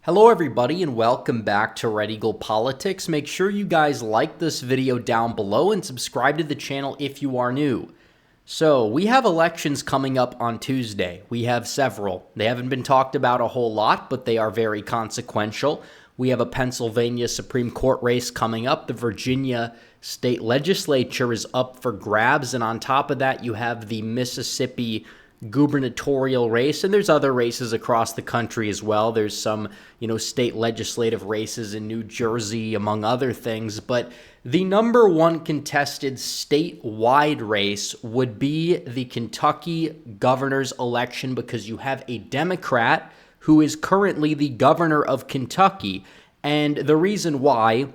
Hello everybody and welcome back to Red Eagle Politics. Make sure you guys like this video down below and subscribe to the channel if you are new. So we have elections coming up on Tuesday. We have several. They haven't been talked about a whole lot, but they are very consequential. We have a Pennsylvania Supreme Court race coming up. The Virginia state legislature is up for grabs. And on top of that, you have the Mississippi gubernatorial race, and there's other races across the country as well. There's some, state legislative races in New Jersey, among other things. But the number one contested statewide race would be the Kentucky governor's election, because you have a Democrat who is currently the governor of Kentucky. And the reason why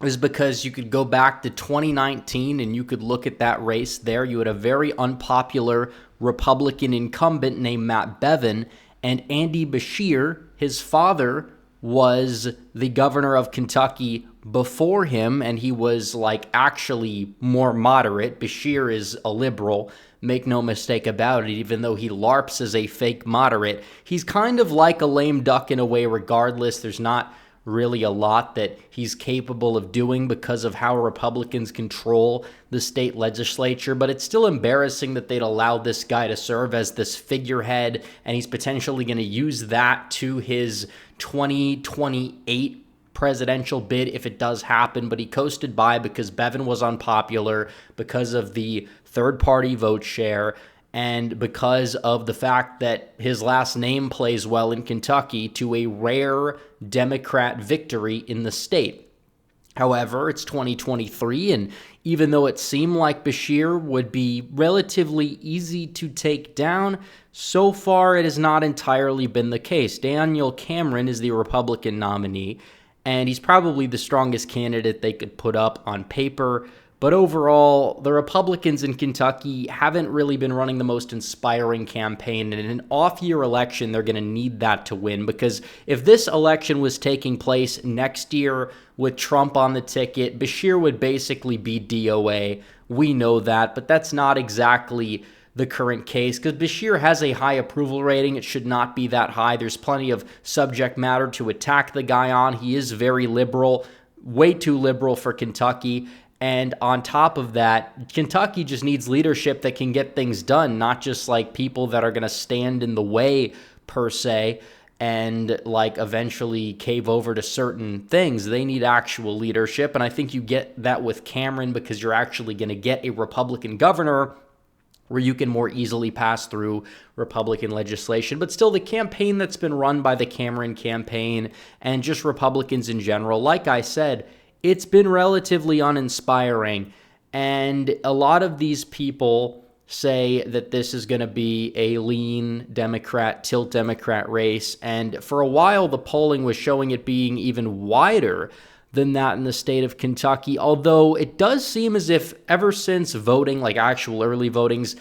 is because you could go back to 2019 and you could look at that race there. You had a very unpopular Republican incumbent named Matt Bevin, and Andy Beshear, his father, was the governor of Kentucky before him, and he was actually more moderate. Beshear is a liberal, make no mistake about it, even though he LARPs as a fake moderate. He's kind of like a lame duck in a way regardless. There's not really a lot that he's capable of doing because of how Republicans control the state legislature, but it's still embarrassing that they'd allow this guy to serve as this figurehead, and he's potentially going to use that to his 2028 presidential bid if it does happen. But he coasted by because Bevin was unpopular, because of the third-party vote share, and because of the fact that his last name plays well in Kentucky to a rare Democrat victory in the state. However, it's 2023, and even though it seemed like Beshear would be relatively easy to take down, so far it has not entirely been the case. Daniel Cameron is the Republican nominee, and he's probably the strongest candidate they could put up on paper. But overall, the Republicans in Kentucky haven't really been running the most inspiring campaign. And in an off-year election, they're going to need that to win. Because if this election was taking place next year with Trump on the ticket, Beshear would basically be DOA. We know that, but that's not exactly the current case, because Beshear has a high approval rating. It should not be that high. There's plenty of subject matter to attack the guy on. He is very liberal, way too liberal for Kentucky. And on top of that, Kentucky just needs leadership that can get things done, not just people that are going to stand in the way per se and eventually cave over to certain things. They need actual leadership. And I think you get that with Cameron, because you're actually going to get a Republican governor where you can more easily pass through Republican legislation. But still, the campaign that's been run by the Cameron campaign and just Republicans in general, like I said, it's been relatively uninspiring, and a lot of these people say that this is going to be a lean Democrat, tilt Democrat race, and for a while the polling was showing it being even wider than that in the state of Kentucky, although it does seem as if ever since voting, actual early votings,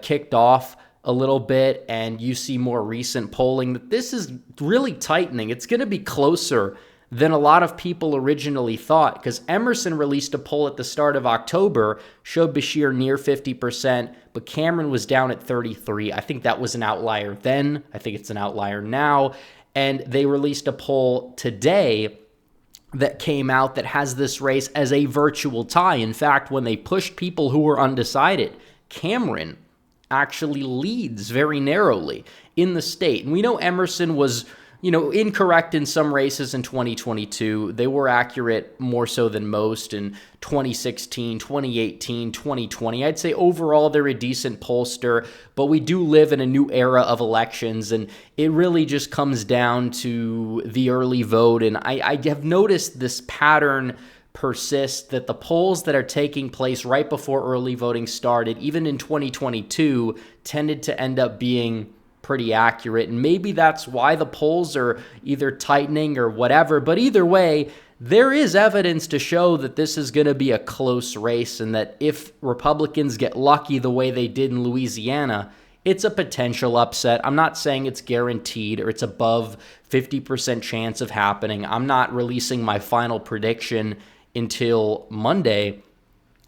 kicked off a little bit, and you see more recent polling, that this is really tightening. It's going to be closer than a lot of people originally thought, because Emerson released a poll at the start of October, showed Beshear near 50%, but Cameron was down at 33%. I think that was an outlier then. I think it's an outlier now. And they released a poll today that came out that has this race as a virtual tie. In fact, when they pushed people who were undecided, Cameron actually leads very narrowly in the state. And we know Emerson was incorrect in some races in 2022. They were accurate more so than most in 2016, 2018, 2020. I'd say overall they're a decent pollster, but we do live in a new era of elections, and it really just comes down to the early vote. And I have noticed this pattern persist, that the polls that are taking place right before early voting started, even in 2022, tended to end up being pretty accurate, and maybe that's why the polls are either tightening or whatever. But either way, there is evidence to show that this is going to be a close race, and that if Republicans get lucky the way they did in Louisiana, it's a potential upset. I'm not saying it's guaranteed or it's above 50% chance of happening. I'm not releasing my final prediction until Monday,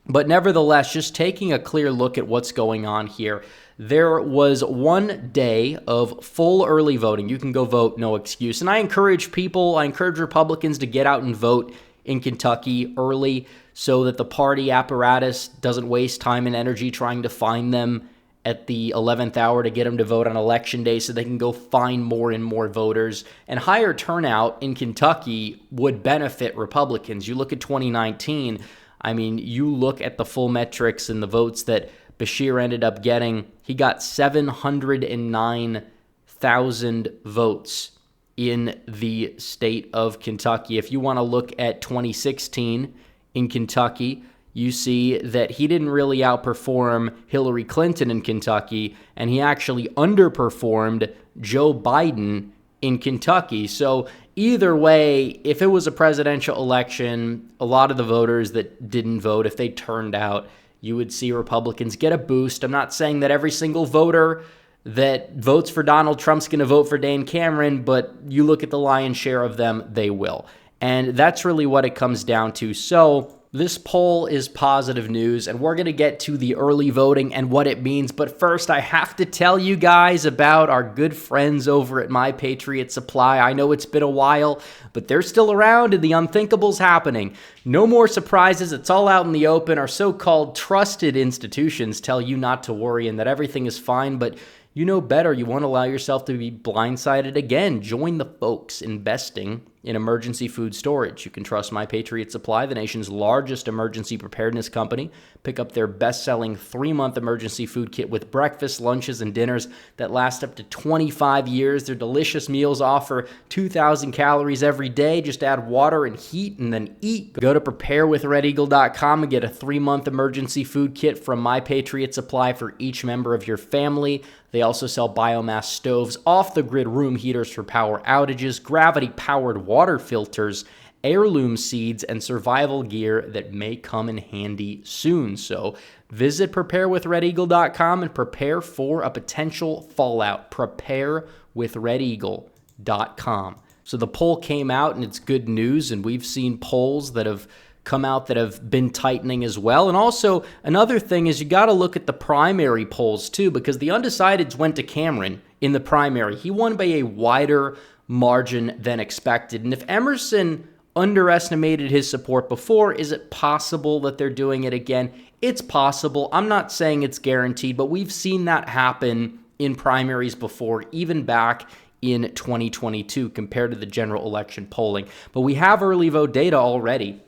but nevertheless, just taking a clear look at what's going on here, there was 1 day of full early voting. You can go vote, no excuse. And I encourage Republicans to get out and vote in Kentucky early so that the party apparatus doesn't waste time and energy trying to find them at the 11th hour to get them to vote on election day so they can go find more and more voters. And higher turnout in Kentucky would benefit Republicans. You look at 2019, I mean, you look at the full metrics and the votes that Beshear ended up getting. He got 709,000 votes in the state of Kentucky. If you want to look at 2016 in Kentucky, you see that he didn't really outperform Hillary Clinton in Kentucky, and he actually underperformed Joe Biden in Kentucky. So either way, if it was a presidential election, a lot of the voters that didn't vote, if they turned out, you would see Republicans get a boost. I'm not saying that every single voter that votes for Donald Trump's going to vote for Dan Cameron, but you look at the lion's share of them, they will. And that's really what it comes down to. So this poll is positive news, and we're going to get to the early voting and what it means. But first, I have to tell you guys about our good friends over at My Patriot Supply. I know it's been a while, but they're still around, and the unthinkable's happening. No more surprises. It's all out in the open. Our so-called trusted institutions tell you not to worry and that everything is fine, but you know better. You won't allow yourself to be blindsided again. Join the folks investing in emergency food storage. You can trust My Patriot Supply, the nation's largest emergency preparedness company. Pick up their best-selling 3-month emergency food kit with breakfast, lunches, and dinners that last up to 25 years. Their delicious meals offer 2,000 calories every day. Just add water and heat and then eat. Go to preparewithredeagle.com and get a 3-month emergency food kit from My Patriot Supply for each member of your family. They also sell biomass stoves, off-the-grid room heaters for power outages, gravity-powered water filters, heirloom seeds, and survival gear that may come in handy soon. So visit preparewithredeagle.com and prepare for a potential fallout. Preparewithredeagle.com. So the poll came out, and it's good news, and we've seen polls that have come out that have been tightening as well. And also, another thing is you got to look at the primary polls too, because the undecideds went to Cameron in the primary. He won by a wider margin than expected. And if Emerson underestimated his support before, is it possible that they're doing it again? It's possible. I'm not saying it's guaranteed, but we've seen that happen in primaries before, even back in 2022 compared to the general election polling. But we have early vote data already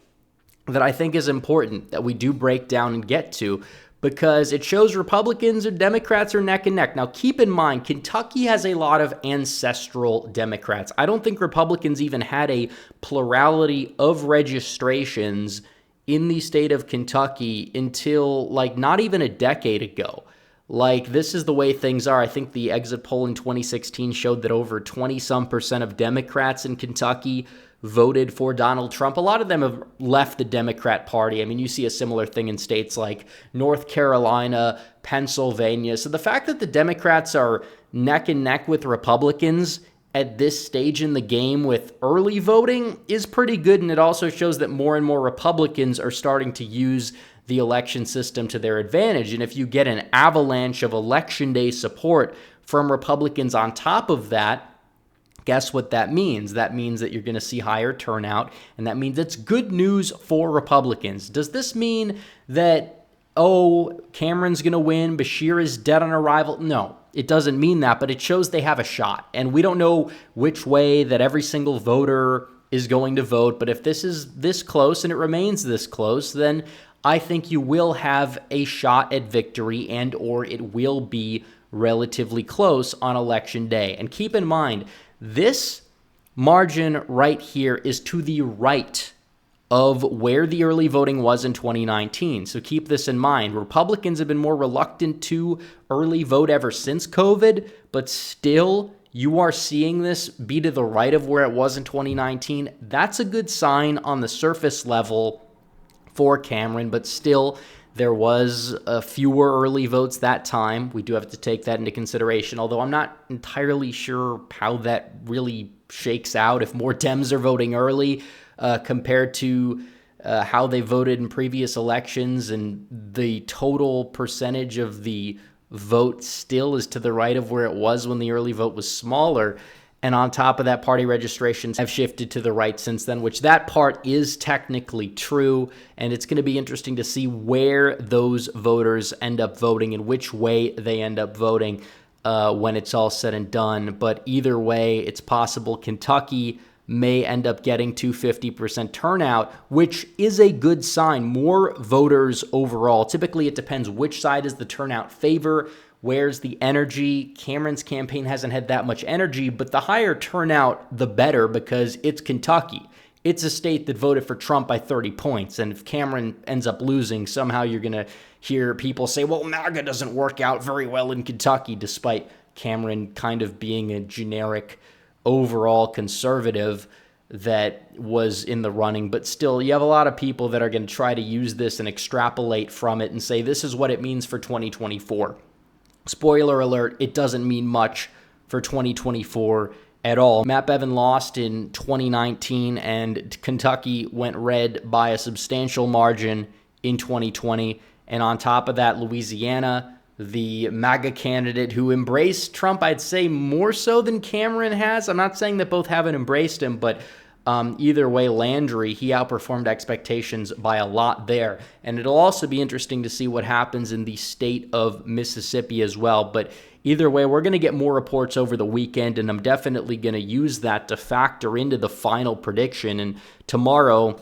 that I think is important that we do break down and get to, because it shows Republicans and Democrats are neck and neck. Now, keep in mind, Kentucky has a lot of ancestral Democrats. I don't think Republicans even had a plurality of registrations in the state of Kentucky until not even a decade ago. This is the way things are. I think the exit poll in 2016 showed that over 20-some% of Democrats in Kentucky voted for Donald Trump. A lot of them have left the Democrat Party. I mean, you see a similar thing in states like North Carolina, Pennsylvania. So the fact that the Democrats are neck and neck with Republicans at this stage in the game with early voting is pretty good, and it also shows that more and more Republicans are starting to use the election system to their advantage. And if you get an avalanche of election day support from Republicans on top of that, guess what that means? That means that you're going to see higher turnout, and that means it's good news for Republicans. Does this mean that, Cameron's going to win, Beshear is dead on arrival? No, it doesn't mean that, but it shows they have a shot. And we don't know which way that every single voter is going to vote, but if this is this close and it remains this close, then I think you will have a shot at victory, and or it will be relatively close on election day. And keep in mind, this margin right here is to the right of where the early voting was in 2019. So keep this in mind. Republicans have been more reluctant to early vote ever since COVID, but still you are seeing this be to the right of where it was in 2019. That's a good sign on the surface level for Cameron, but still there was fewer early votes that time. We do have to take that into consideration, although I'm not entirely sure how that really shakes out if more Dems are voting early compared to how they voted in previous elections, and the total percentage of the vote still is to the right of where it was when the early vote was smaller. And on top of that, party registrations have shifted to the right since then, which that part is technically true. And it's going to be interesting to see where those voters end up voting and which way they end up voting when it's all said and done. But either way, it's possible Kentucky may end up getting to 50% turnout, which is a good sign. More voters overall. Typically, it depends which side is the turnout favor. Where's the energy? Cameron's campaign hasn't had that much energy, but the higher turnout, the better, because it's Kentucky. It's a state that voted for Trump by 30 points, and if Cameron ends up losing, somehow you're going to hear people say, well, MAGA doesn't work out very well in Kentucky, despite Cameron kind of being a generic overall conservative that was in the running. But still, you have a lot of people that are going to try to use this and extrapolate from it and say, this is what it means for 2024. Spoiler alert, it doesn't mean much for 2024 at all. Matt Bevin lost in 2019, and Kentucky went red by a substantial margin in 2020. And on top of that, Louisiana, the MAGA candidate who embraced Trump, I'd say more so than Cameron has. I'm not saying that both haven't embraced him, but either way, Landry, he outperformed expectations by a lot there. And it'll also be interesting to see what happens in the state of Mississippi as well. But either way, we're going to get more reports over the weekend, and I'm definitely going to use that to factor into the final prediction. And tomorrow,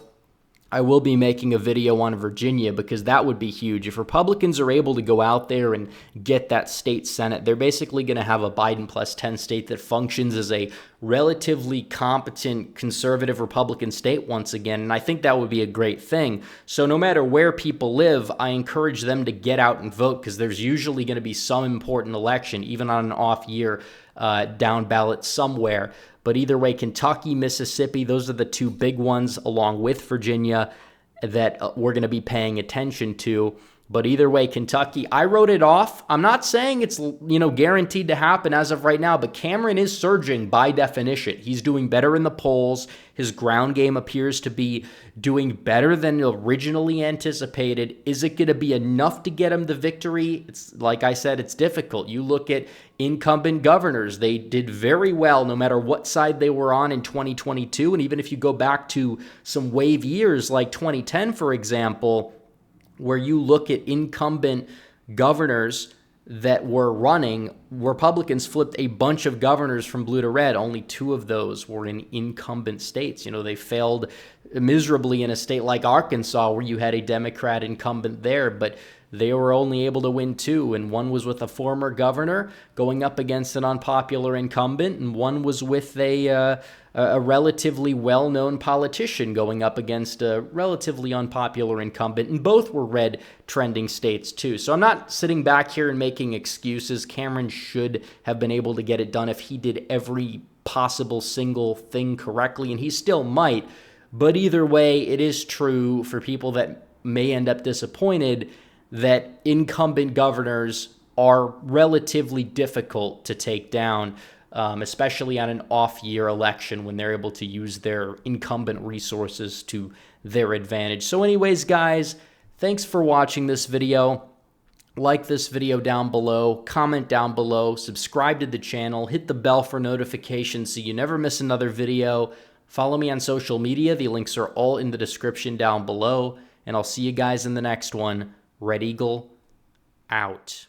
I will be making a video on Virginia because that would be huge. If Republicans are able to go out there and get that state Senate, they're basically going to have a Biden plus 10 state that functions as a relatively competent conservative Republican state once again. And I think that would be a great thing. So no matter where people live, I encourage them to get out and vote because there's usually going to be some important election, even on an off year, down ballot somewhere. But either way, Kentucky, Mississippi, those are the two big ones, along with Virginia, that we're going to be paying attention to. But either way, Kentucky, I wrote it off. I'm not saying it's, guaranteed to happen as of right now, but Cameron is surging by definition. He's doing better in the polls. His ground game appears to be doing better than originally anticipated. Is it going to be enough to get him the victory? It's like I said, it's difficult. You look at incumbent governors. They did very well no matter what side they were on in 2022. And even if you go back to some wave years like 2010, for example, where you look at incumbent governors that were running, Republicans flipped a bunch of governors from blue to red. Only 2 of those were in incumbent states. They failed miserably in a state like Arkansas where you had a Democrat incumbent there, but they were only able to win 2, and one was with a former governor going up against an unpopular incumbent, and one was with a relatively well-known politician going up against a relatively unpopular incumbent, and both were red trending states too. So I'm not sitting back here and making excuses. Cameron should have been able to get it done if he did every possible single thing correctly, and he still might. But either way, it is true for people that may end up disappointed that incumbent governors are relatively difficult to take down, especially on an off-year election when they're able to use their incumbent resources to their advantage. So anyways, guys, thanks for watching this video. Like this video down below, comment down below, subscribe to the channel, hit the bell for notifications so you never miss another video. Follow me on social media. The links are all in the description down below, and I'll see you guys in the next one. Red Eagle, out.